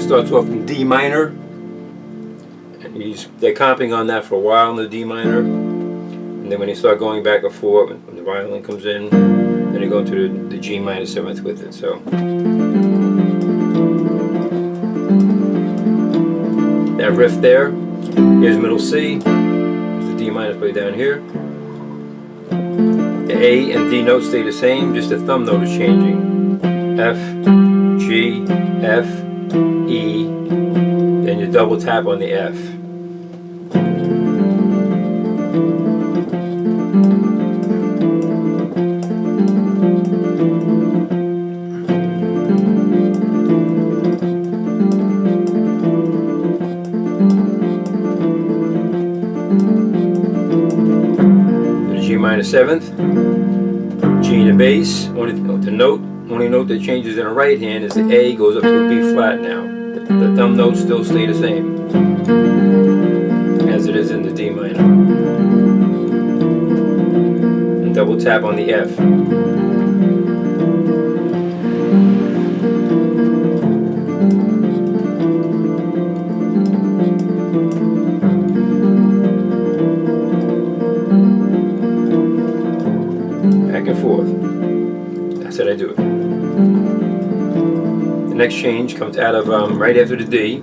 starts off in D minor, and they're comping on that for a while in the D minor, and then when they start going back and forth, when the violin comes in, then they go into the G minor 7th with it. So that riff there, here's middle C, there's the D minor played down here. The A and D notes stay the same, just the thumb note is changing. F, G, F, E, then you double tap on the F. The G minor 7th, G in the bass, only note that changes in the right hand is the A goes up to a B flat now. The thumb notes still stay the same as it is in the D minor. And double tap on the F. Back and forth. That's how I do it. The next change comes out of right after the D.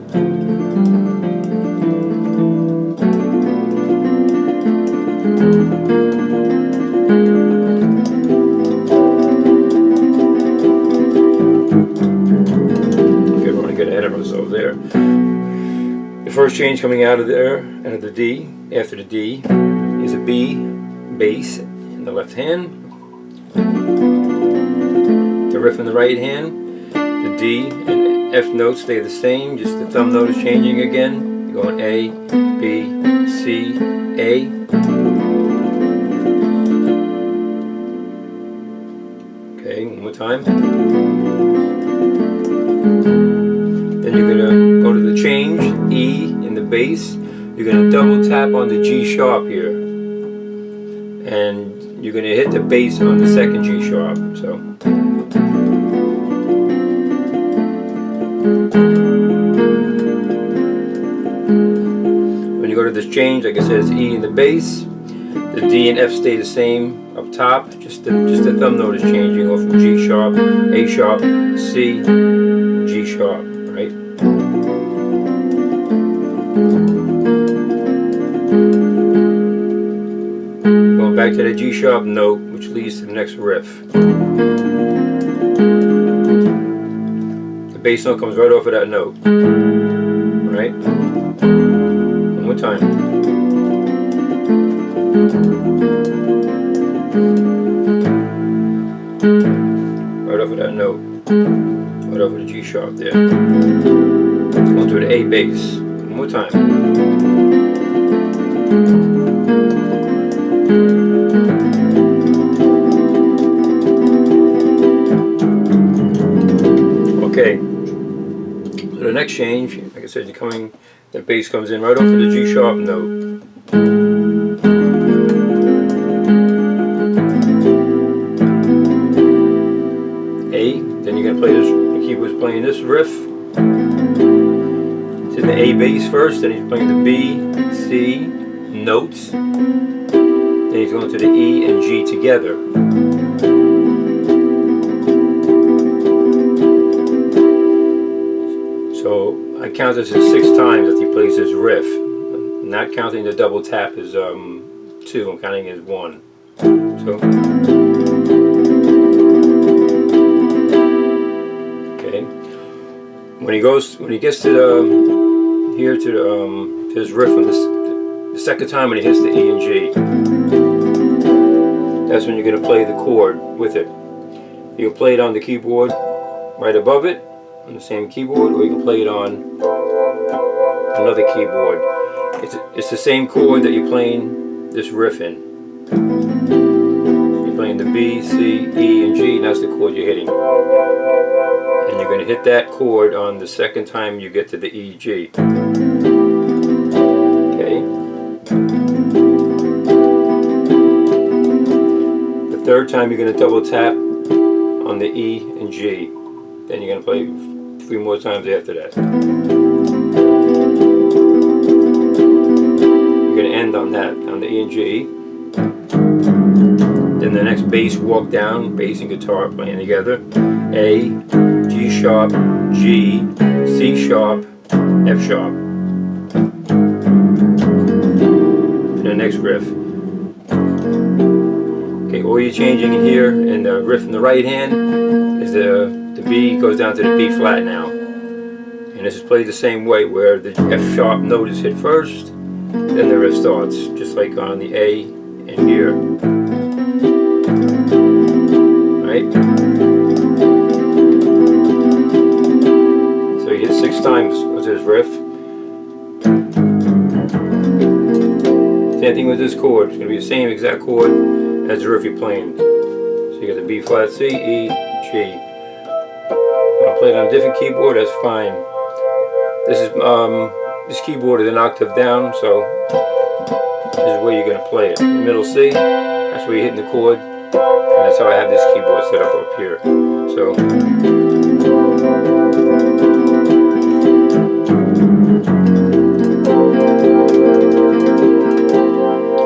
Okay, we're going to get ahead of ourselves there. The first change coming out of there, out of the D, after the D, is a B bass in the left hand. The riff in the right hand, the D and F notes stay the same, just the thumb note is changing again. You're going A, B, C, A. Okay, one more time. Then you're going to go to the change, E in the bass. You're going to double tap on the G sharp here. And you're going to hit the bass on the second G sharp. So. When you go to this change, like I said, it's E in the bass. The D and F stay the same up top. Just the thumb note is changing off from G sharp, A sharp, C, G sharp, right? Going back to the G sharp note, which leads to the next riff. The bass note comes right off of that note. Right? One more time. Right off of that note. Right off of the G sharp there. Going to the A bass. One more time. Okay, so the next change, like I said, the bass comes in right off of the G sharp note. A, then you're going to play this, the keyboard's playing this riff. It's in the A bass first, then he's playing the B, C notes. Then he's going to the E and G together. So I count this as 6 times that he plays this riff. Not counting the double tap is 2, I'm counting as 1. So okay. When he gets to here to his riff on the second time when he hits the E and G, that's when you're going to play the chord with it. You'll play it on the keyboard right above it, on the same keyboard, or you can play it on another keyboard. It's the same chord that you're playing this riff in. You're playing the B, C, E, and G, and that's the chord you're hitting. And you're going to hit that chord on the second time you get to the E, G. Okay. The third time you're going to double tap on the E and G. Then you're going to play 3 more times after that. You're going to end on that, on the E and G. Then the next bass walk down, bass and guitar playing together. A, G sharp, G, C sharp, F sharp. And the next riff. Okay, all you're changing in here in the riff in the right hand is the B goes down to the B flat now. And this is played the same way, where the F sharp note is hit first, then the riff starts, just like on the A and here. Right? So you hit 6 times with this riff. Same thing with this chord. It's going to be the same exact chord as the riff you're playing. So you got the B flat, C, E, G. I'll play it on a different keyboard, that's fine. This keyboard is an octave down, so this is where you're going to play it. The middle C, that's where you're hitting the chord, and that's how I have this keyboard set up here. So,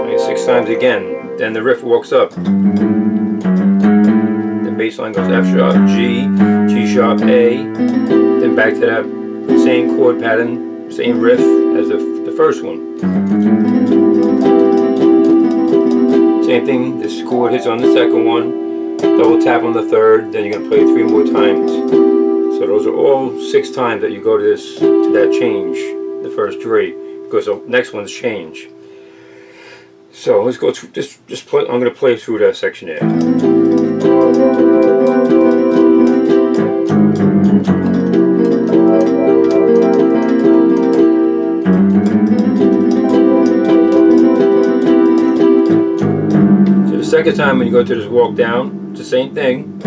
okay, 6 times again, then the riff walks up. The bass line goes F sharp, G, G sharp, A, then back to that same chord pattern, same riff as the first one. Same thing, this chord hits on the second one, double tap on the third, then you're going to play it 3 more times. So those are all 6 times that you go to that change, the first 3, because the next one's change. So let's go through, just play, I'm going to play through that section there. Second time when you go to this walk down, it's the same thing.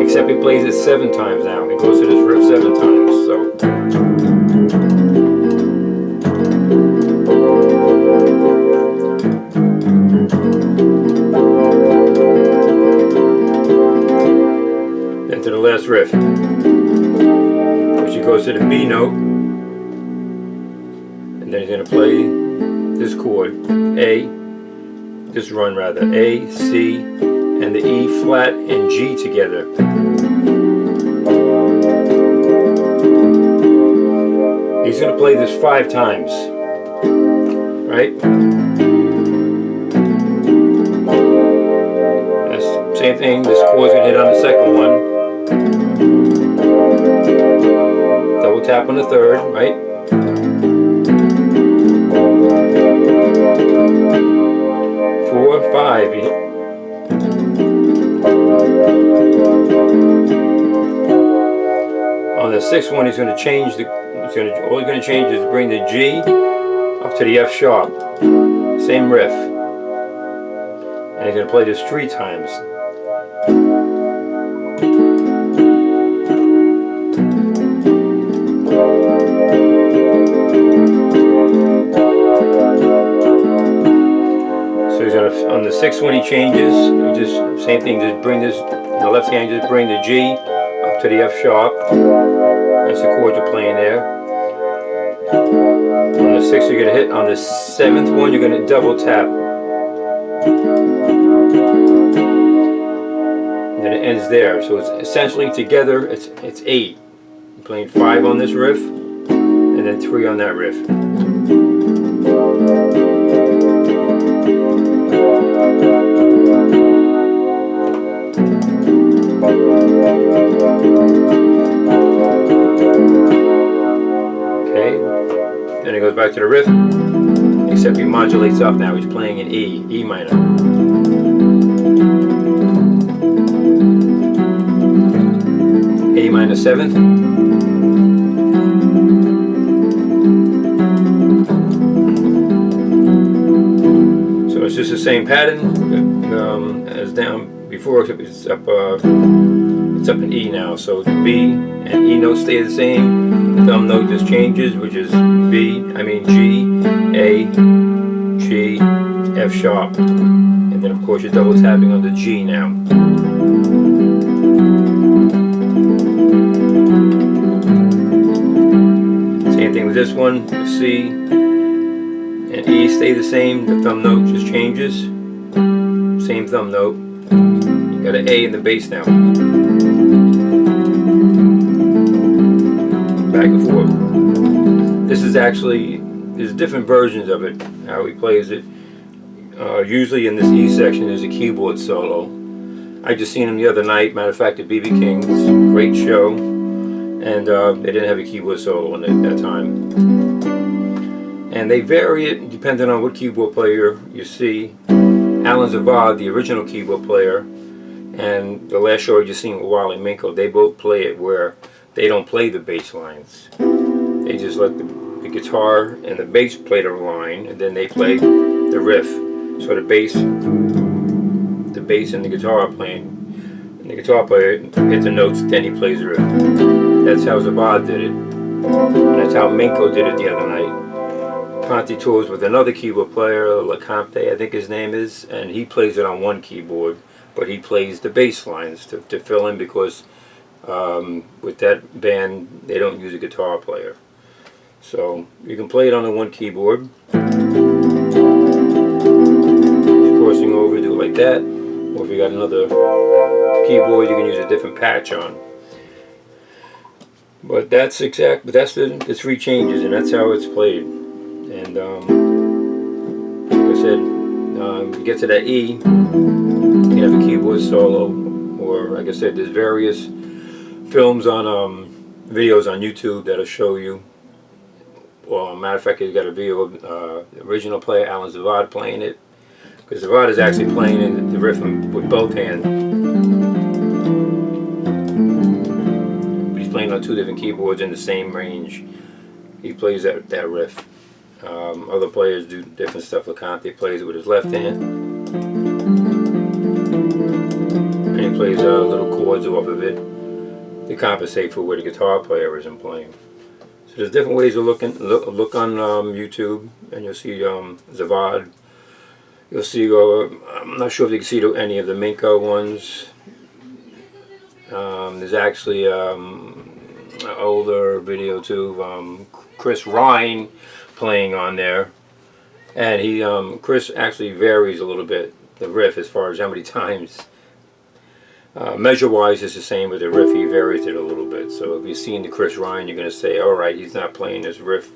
Except he plays it 7 times now. He goes to this riff 7 times. So then to the last riff, which he goes to the B note. And then he's going to play this chord, A, this run rather, A, C, and the E flat and G together. He's going to play this 5 times, right? That's the same thing, this chord's going to hit on the second one. Double tap on the third, right? 4, 5. On the 6th one, he's going to change the. All he's going to change is bring the G up to the F sharp. Same riff, and he's going to play this 3 times. On the 6th one he changes, just same thing, just bring this, in the left hand just bring the G up to the F sharp. That's the chord you're playing there. On the 6th you're going to hit, on the 7th one you're going to double tap. And then it ends there, so it's essentially together, it's 8. You're playing 5 on this riff, and then 3 on that riff. Okay, then it goes back to the riff, except he modulates up now. He's playing in E minor. A minor 7th. So it's just the same pattern as down before, except it's up in E now. So the B and E notes stay the same. The thumb note just changes, which is G, A, G, F sharp, and And then of course you're double tapping on the G now. Same thing with this one. The C and E stay the same. The thumb note just changes. Same thumb note. You got an A in the bass now. Back and forth. This is actually, there's different versions of it, how he plays it. Usually in this E section there's a keyboard solo. I just seen him the other night, matter of fact at BB King's, great show, and they didn't have a keyboard solo in it that time. And they vary it depending on what keyboard player you see. Alan Zavad, the original keyboard player, and the last show I just seen with Wally Minko, they both play it where they don't play the bass lines. They just let the guitar and the bass play the line, and then they play the riff. So the bass and the guitar are playing, and the guitar player hits the notes, then he plays the riff. That's how Zavad did it, and that's how Minko did it the other night. Ponty tours with another keyboard player, LeCompte, I think his name is, and he plays it on one keyboard, but he plays the bass lines to fill in because with that band they don't use a guitar player. So you can play it on the one keyboard. Crossing over, do it like that, or if you got another keyboard you can use a different patch on. But that's the three changes, and that's how it's played. And like I said, you get to that E, you have a keyboard solo, or like I said, there's various films on videos on YouTube that'll show you. Well, matter of fact, you got a video of the original player Alan Zavad playing it, because Zavad is actually playing the riff with both hands. But he's playing on two different keyboards in the same range. He plays that riff. Other players do different stuff. LeCompte plays it with his left hand, and he plays little chords off of it to compensate for where the guitar player isn't playing. So there's different ways of look on YouTube, and you'll see Zavad. You'll see, I'm not sure if you can see any of the Minko ones. There's actually an older video too, Chris Ryan playing on there, and Chris actually varies a little bit the riff as far as how many times. Measure-wise, it's the same, but the riff he varies it a little bit. So if you've seen the Chris Ryan, you're going to say, all right, he's not playing this riff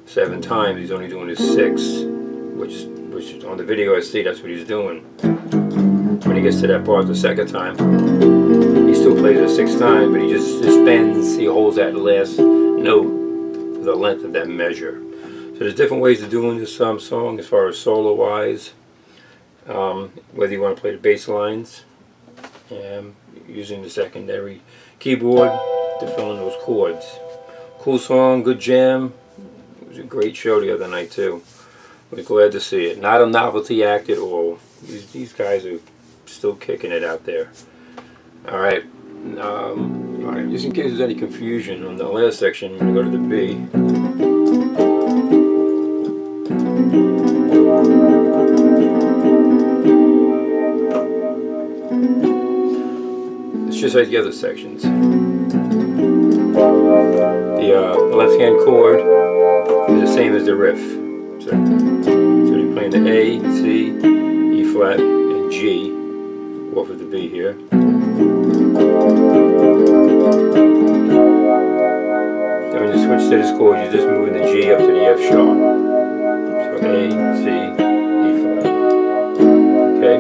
7 times; he's only doing it 6, which on the video I see that's what he's doing. When he gets to that part the second time, he still plays it 6 times, but he just suspends. He holds that last note for the length of that measure. So there's different ways of doing this song as far as solo-wise. Whether you want to play the bass lines, using the secondary keyboard to fill in those chords. Cool song, good jam. It was a great show the other night too. I was glad to see it. Not a novelty act at all. These guys are still kicking it out there. Alright, just in case there's any confusion on the last section, I'm going to go to the B. It's just like the other sections. The left-hand chord is the same as the riff. So you're playing the A, C, E flat, and G off of the B here. Then when you switch to this chord, you're just moving the G up to the F sharp. So A, C, E flat. Okay?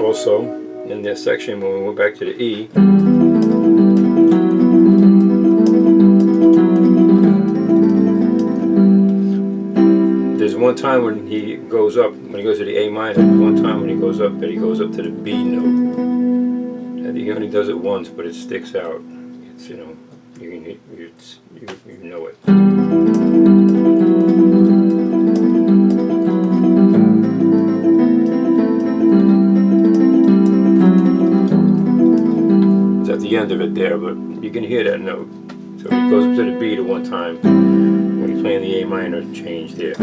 Also, in this section, when we went back to the E, there's one time when he goes up, when he goes to the A minor, there's one time when he goes up that he goes up to the B note. I think he only does it once, but it sticks out. It's, you know, you know it. It's at the end of it there, but you can hear that note. So he goes up to the B the one time when he's playing the A minor change there.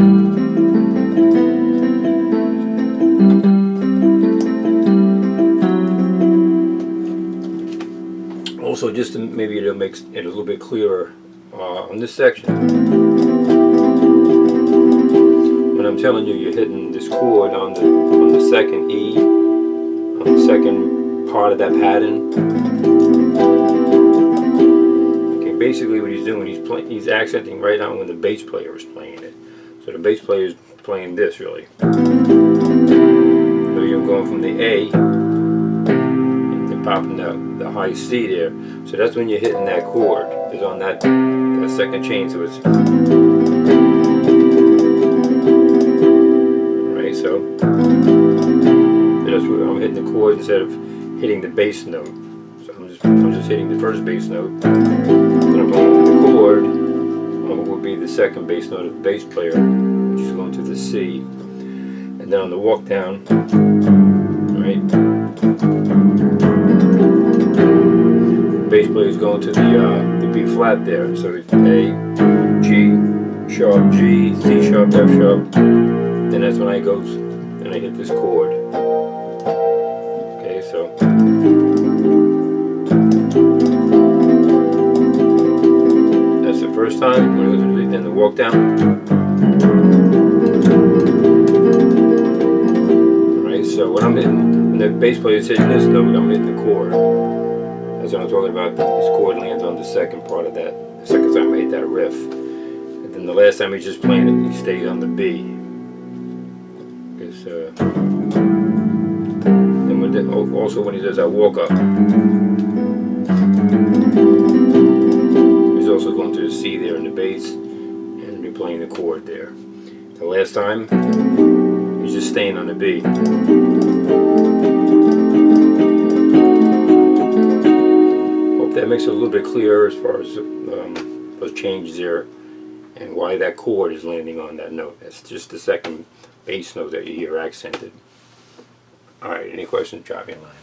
Also, just to maybe it'll make it a little bit clearer on this section. When I'm telling you, you're hitting this chord on the second E, on the second part of that pattern. Okay, basically what he's doing, he's accenting right on when the bass player is playing it. So the bass player is playing this really. So you're going from the A and then popping the high C there. So that's when you're hitting that chord. It's on that second chain. So it's right. So that's where I'm hitting the chord instead of hitting the bass note. So I'm just hitting the first bass note. Then I'm playing the chord on what would be the second bass note of the bass player, which is going to the C. And then on the walk down, right, the bass player is going to the B flat there. So it's A, G, sharp G, C sharp, F sharp. Then that's when I go and I hit this chord. Okay, so that's the first time. Then the walk down. Alright, so when I'm hitting, when the bass player is hitting this note, I'm hitting the chord. That's what I'm talking about. This chord lands on the second part of that. The second time I hit that riff. And then the last time he's just playing it, he stays on the B. And also when he does that walk up, he's also going to the C there in the bass and be playing the chord there. The last time, he's just staying on the B. Hope that makes it a little bit clearer as far as those changes there and why that chord is landing on that note. That's just the second bass note that you hear accented. Alright, any questions, drop me a line.